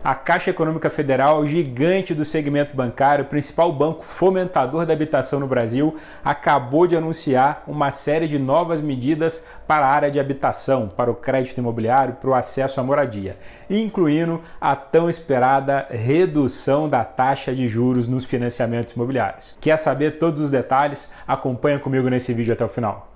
A Caixa Econômica Federal, gigante do segmento bancário, principal banco fomentador da habitação no Brasil, acabou de anunciar uma série de novas medidas para a área de habitação, para o crédito imobiliário, para o acesso à moradia, incluindo a tão esperada redução da taxa de juros nos financiamentos imobiliários. Quer saber todos os detalhes? Acompanha comigo nesse vídeo até o final.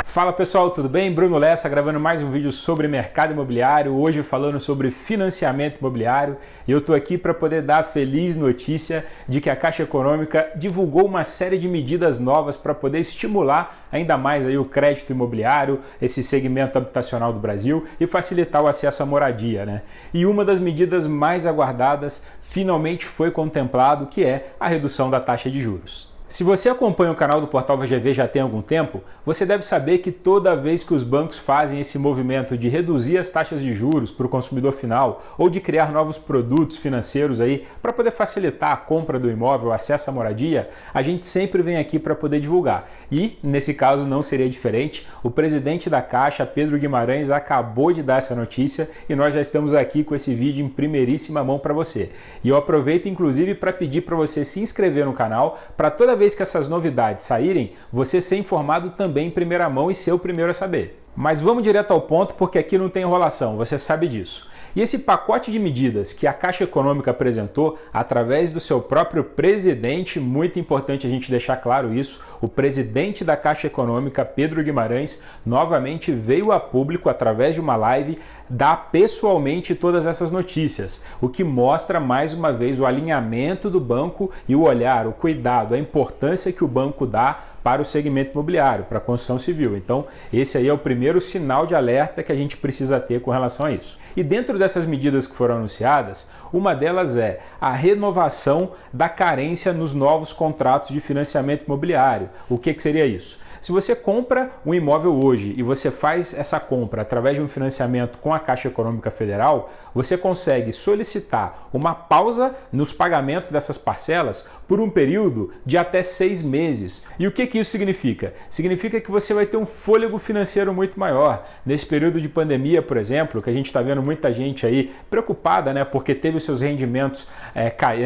Fala pessoal, tudo bem? Bruno Lessa gravando mais um vídeo sobre mercado imobiliário, hoje falando sobre financiamento imobiliário, e eu estou aqui para poder dar a feliz notícia de que a Caixa Econômica divulgou uma série de medidas novas para poder estimular ainda mais aí o crédito imobiliário, esse segmento habitacional do Brasil, e facilitar o acesso à moradia, né? E uma das medidas mais aguardadas finalmente foi contemplado, que é a redução da taxa de juros. Se você acompanha o canal do Portal VGV já tem algum tempo, você deve saber que toda vez que os bancos fazem esse movimento de reduzir as taxas de juros para o consumidor final ou de criar novos produtos financeiros aí para poder facilitar a compra do imóvel, o acesso à moradia, a gente sempre vem aqui para poder divulgar. E, nesse caso, não seria diferente. O presidente da Caixa, Pedro Guimarães, acabou de dar essa notícia e nós já estamos aqui com esse vídeo em primeiríssima mão para você. E eu aproveito, inclusive, para pedir para você se inscrever no canal para toda vez que essas novidades saírem, você ser informado também em primeira mão e ser o primeiro a saber. Mas vamos direto ao ponto, porque aqui não tem enrolação, você sabe disso. E esse pacote de medidas que a Caixa Econômica apresentou através do seu próprio presidente, muito importante a gente deixar claro isso, o presidente da Caixa Econômica, Pedro Guimarães, novamente veio a público através de uma live dar pessoalmente todas essas notícias, o que mostra mais uma vez o alinhamento do banco e o olhar, o cuidado, a importância que o banco dá para o segmento imobiliário, para a construção civil. Então, esse aí é o primeiro sinal de alerta que a gente precisa ter com relação a isso. E dentro dessas medidas que foram anunciadas, uma delas é a renovação da carência nos novos contratos de financiamento imobiliário. O que seria isso? Se você compra um imóvel hoje e você faz essa compra através de um financiamento com a Caixa Econômica Federal, você consegue solicitar uma pausa nos pagamentos dessas parcelas por um período de até 6 meses. E o que isso significa? Significa que você vai ter um fôlego financeiro muito maior. Nesse período de pandemia, por exemplo, que a gente está vendo muita gente aí preocupada, né, porque teve os seus rendimentos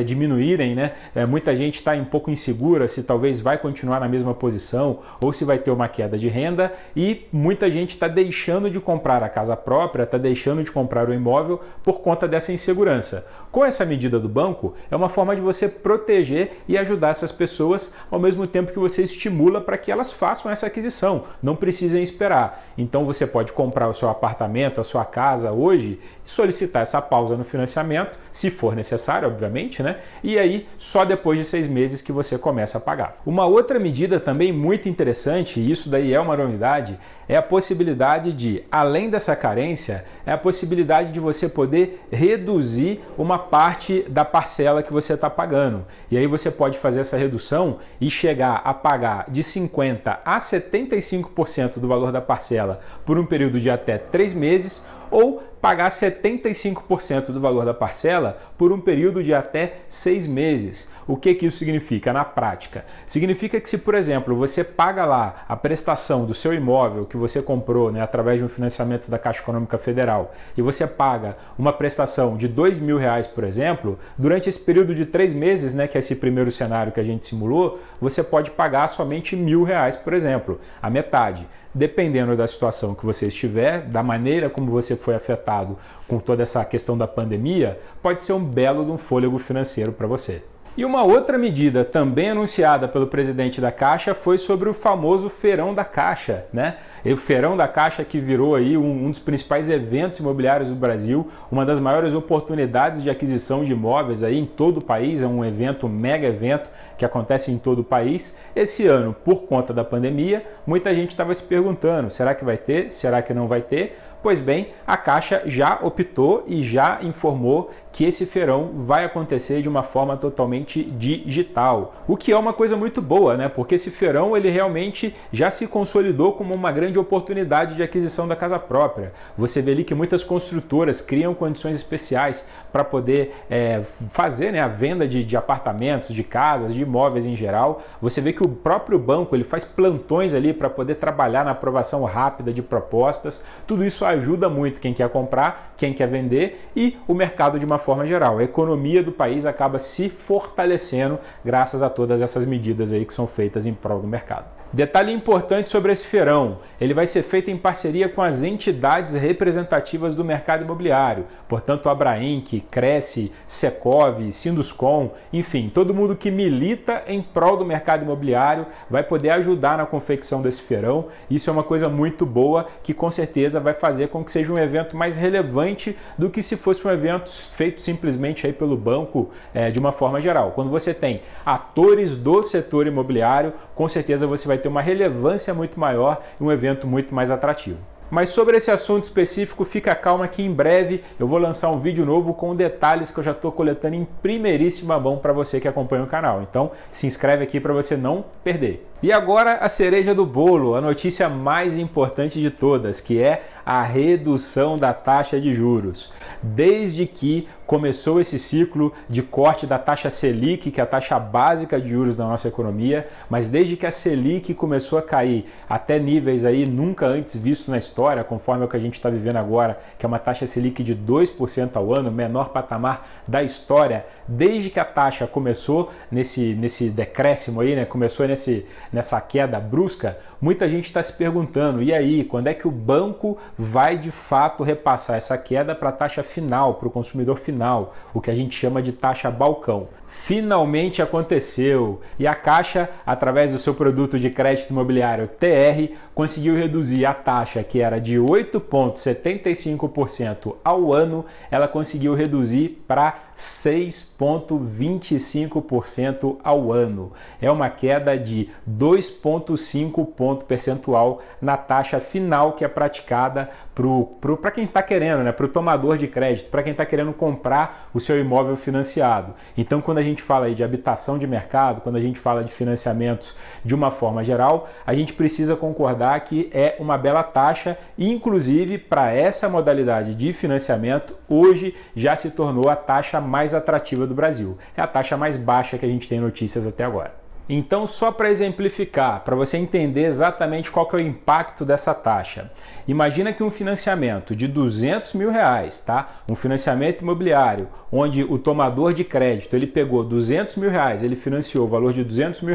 diminuírem, né? Muita gente está um pouco insegura se talvez vai continuar na mesma posição ou se vai ter uma queda de renda, e muita gente está deixando de comprar a casa própria, está deixando de comprar o imóvel por conta dessa insegurança. Com essa medida do banco, é uma forma de você proteger e ajudar essas pessoas ao mesmo tempo que você estimula para que elas façam essa aquisição, não precisem esperar. Então você pode comprar o seu apartamento, a sua casa hoje e solicitar essa pausa no financiamento, se for necessário, obviamente, né? E aí só depois de 6 meses que você começa a pagar. Uma outra medida também muito interessante, e isso daí é uma novidade, é a possibilidade de, além dessa carência, é a possibilidade de você poder reduzir uma parte da parcela que você está pagando. E aí você pode fazer essa redução e chegar a pagar de 50% a 75% do valor da parcela por um período de até 3 meses, ou pagar 75% do valor da parcela por um período de até 6 meses. O que isso significa na prática? Significa que se, por exemplo, você paga lá a prestação do seu imóvel que você comprou, né, através de um financiamento da Caixa Econômica Federal, e você paga uma prestação de R$2.000, por exemplo, durante esse período de 3 meses, né, que é esse primeiro cenário que a gente simulou, você pode pagar somente R$1.000, por exemplo, a metade. Dependendo da situação que você estiver, da maneira como você foi afetado com toda essa questão da pandemia, pode ser um belo de um fôlego financeiro para você. E uma outra medida também anunciada pelo presidente da Caixa foi sobre o famoso Feirão da Caixa, né? E o Feirão da Caixa, que virou aí um dos principais eventos imobiliários do Brasil, uma das maiores oportunidades de aquisição de imóveis aí em todo o país, é um evento, um mega evento que acontece em todo o país. Esse ano, por conta da pandemia, muita gente estava se perguntando, será que vai ter? Será que não vai ter? Pois bem, a Caixa já optou e já informou que esse feirão vai acontecer de uma forma totalmente digital, o que é uma coisa muito boa, né? Porque esse feirão ele realmente já se consolidou como uma grande oportunidade de aquisição da casa própria. Você vê ali que muitas construtoras criam condições especiais para poder fazer, né, a venda de apartamentos, de casas, de imóveis em geral. Você vê que o próprio banco ele faz plantões ali para poder trabalhar na aprovação rápida de propostas. Tudo isso ajuda muito quem quer comprar, quem quer vender e o mercado de uma forma geral. A economia do país acaba se fortalecendo graças a todas essas medidas aí que são feitas em prol do mercado. Detalhe importante sobre esse feirão, ele vai ser feito em parceria com as entidades representativas do mercado imobiliário, portanto a Abrainc, Cresce, Secov, Sinduscom, enfim, todo mundo que milita em prol do mercado imobiliário vai poder ajudar na confecção desse feirão. Isso é uma coisa muito boa que com certeza vai fazer com que seja um evento mais relevante do que se fosse um evento feito simplesmente aí pelo banco de uma forma geral. Quando você tem atores do setor imobiliário, com certeza você vai ter uma relevância muito maior e um evento muito mais atrativo. Mas sobre esse assunto específico, fica calma que em breve eu vou lançar um vídeo novo com detalhes que eu já estou coletando em primeiríssima mão para você que acompanha o canal. Então se inscreve aqui para você não perder. E agora a cereja do bolo, a notícia mais importante de todas, que é a redução da taxa de juros. Desde que começou esse ciclo de corte da taxa Selic, que é a taxa básica de juros da nossa economia, mas desde que a Selic começou a cair até níveis aí nunca antes vistos na história, conforme o que a gente está vivendo agora, que é uma taxa Selic de 2% ao ano, menor patamar da história, desde que a taxa começou nesse decréscimo aí, né, começou nessa queda brusca, muita gente está se perguntando, e aí, quando é que o banco vai de fato repassar essa queda para a taxa final, para o consumidor final, o que a gente chama de taxa balcão? Finalmente aconteceu e a Caixa, através do seu produto de crédito imobiliário TR, conseguiu reduzir a taxa que era de 8,75% ao ano, ela conseguiu reduzir para 6,25% ao ano. É uma queda de 2,5 ponto percentual na taxa final que é praticada para quem está querendo, né, para o tomador de crédito, para quem está querendo comprar o seu imóvel financiado. Então, quando a gente fala aí de habitação de mercado, quando a gente fala de financiamentos de uma forma geral, a gente precisa concordar que é uma bela taxa e, inclusive, para essa modalidade de financiamento, hoje já se tornou a taxa mais atrativa do Brasil. É a taxa mais baixa que a gente tem notícias até agora. Então, só para exemplificar, para você entender exatamente qual que é o impacto dessa taxa. Imagina que um financiamento de R$200 mil, tá? Um financiamento imobiliário, onde o tomador de crédito ele pegou R$200 mil, ele financiou o valor de R$200 mil.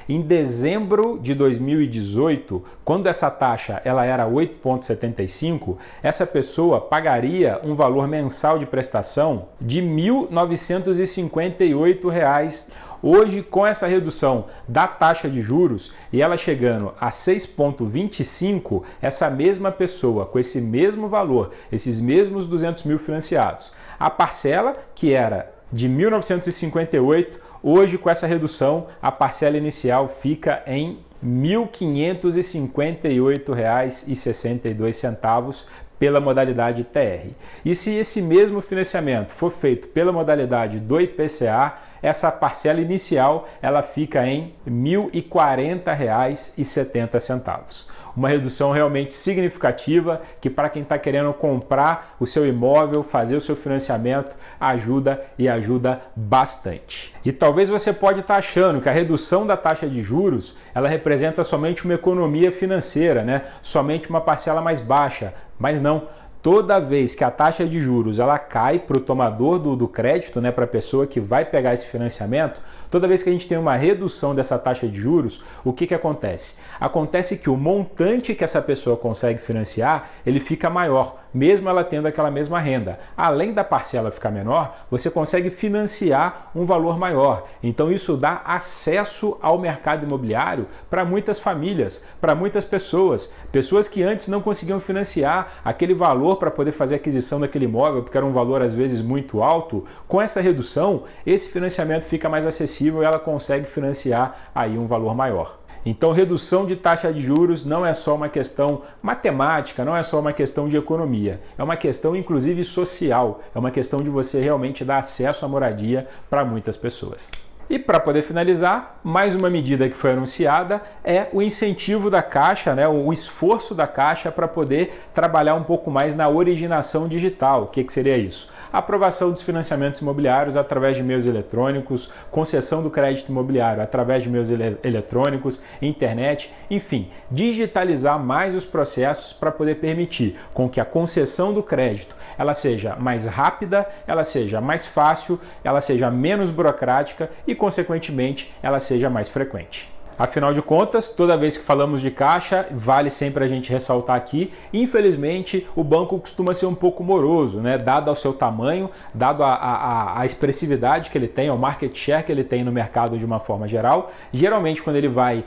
Em dezembro de 2018, quando essa taxa ela era 8,75, essa pessoa pagaria um valor mensal de prestação de R$ 1.958. Hoje, com essa redução da taxa de juros e ela chegando a 6,25, essa mesma pessoa, com esse mesmo valor, esses mesmos 200 mil financiados, a parcela que era de 1.958, hoje com essa redução, a parcela inicial fica em R$ 1.558,62 pela modalidade TR. E se esse mesmo financiamento for feito pela modalidade do IPCA, essa parcela inicial ela fica em R$ 1.040,70. Uma redução realmente significativa que para quem está querendo comprar o seu imóvel, fazer o seu financiamento, ajuda e ajuda bastante. E talvez você pode estar achando que a redução da taxa de juros ela representa somente uma economia financeira, né? Somente uma parcela mais baixa, mas não. Toda vez que a taxa de juros ela cai para o tomador do crédito, né, para a pessoa que vai pegar esse financiamento, toda vez que a gente tem uma redução dessa taxa de juros, o que acontece? Acontece que o montante que essa pessoa consegue financiar, ele fica maior, mesmo ela tendo aquela mesma renda. Além da parcela ficar menor, você consegue financiar um valor maior. Então isso dá acesso ao mercado imobiliário para muitas famílias, para muitas pessoas. Pessoas que antes não conseguiam financiar aquele valor para poder fazer a aquisição daquele imóvel, porque era um valor às vezes muito alto. Com essa redução, esse financiamento fica mais acessível e ela consegue financiar aí um valor maior. Então, redução de taxa de juros não é só uma questão matemática, não é só uma questão de economia, é uma questão inclusive social, é uma questão de você realmente dar acesso à moradia para muitas pessoas. E para poder finalizar, mais uma medida que foi anunciada é o incentivo da Caixa, o esforço da Caixa para poder trabalhar um pouco mais na originação digital. O que seria isso? A aprovação dos financiamentos imobiliários através de meios eletrônicos, concessão do crédito imobiliário através de meios eletrônicos, internet, enfim, digitalizar mais os processos para poder permitir com que a concessão do crédito ela seja mais rápida, ela seja mais fácil, ela seja menos burocrática e, consequentemente, ela seja mais frequente. Afinal de contas, toda vez que falamos de Caixa, vale sempre a gente ressaltar aqui, infelizmente o banco costuma ser um pouco moroso, dado ao seu tamanho, dado a expressividade que ele tem, ao market share que ele tem no mercado de uma forma geral. Geralmente quando ele vai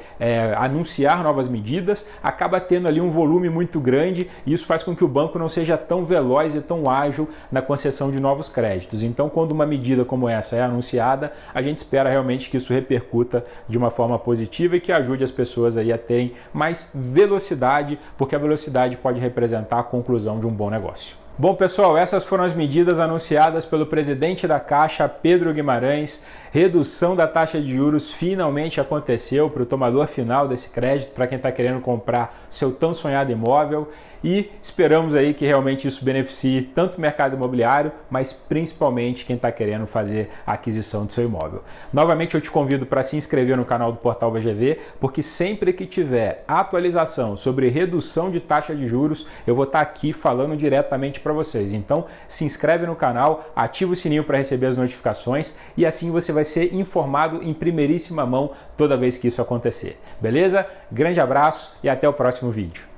anunciar novas medidas, acaba tendo ali um volume muito grande e isso faz com que o banco não seja tão veloz e tão ágil na concessão de novos créditos. Então, quando uma medida como essa é anunciada, a gente espera realmente que isso repercuta de uma forma positiva e que ajude as pessoas aí a terem mais velocidade, porque a velocidade pode representar a conclusão de um bom negócio. Bom, pessoal, essas foram as medidas anunciadas pelo presidente da Caixa, Pedro Guimarães. Redução da taxa de juros finalmente aconteceu para o tomador final desse crédito, para quem está querendo comprar seu tão sonhado imóvel. E esperamos aí que realmente isso beneficie tanto o mercado imobiliário, mas principalmente quem está querendo fazer a aquisição do seu imóvel. Novamente eu te convido para se inscrever no canal do Portal VGV, porque sempre que tiver atualização sobre redução de taxa de juros, eu vou estar aqui falando diretamente para vocês. Então se inscreve no canal, ativa o sininho para receber as notificações e assim você vai ser informado em primeiríssima mão toda vez que isso acontecer. Beleza? Grande abraço e até o próximo vídeo.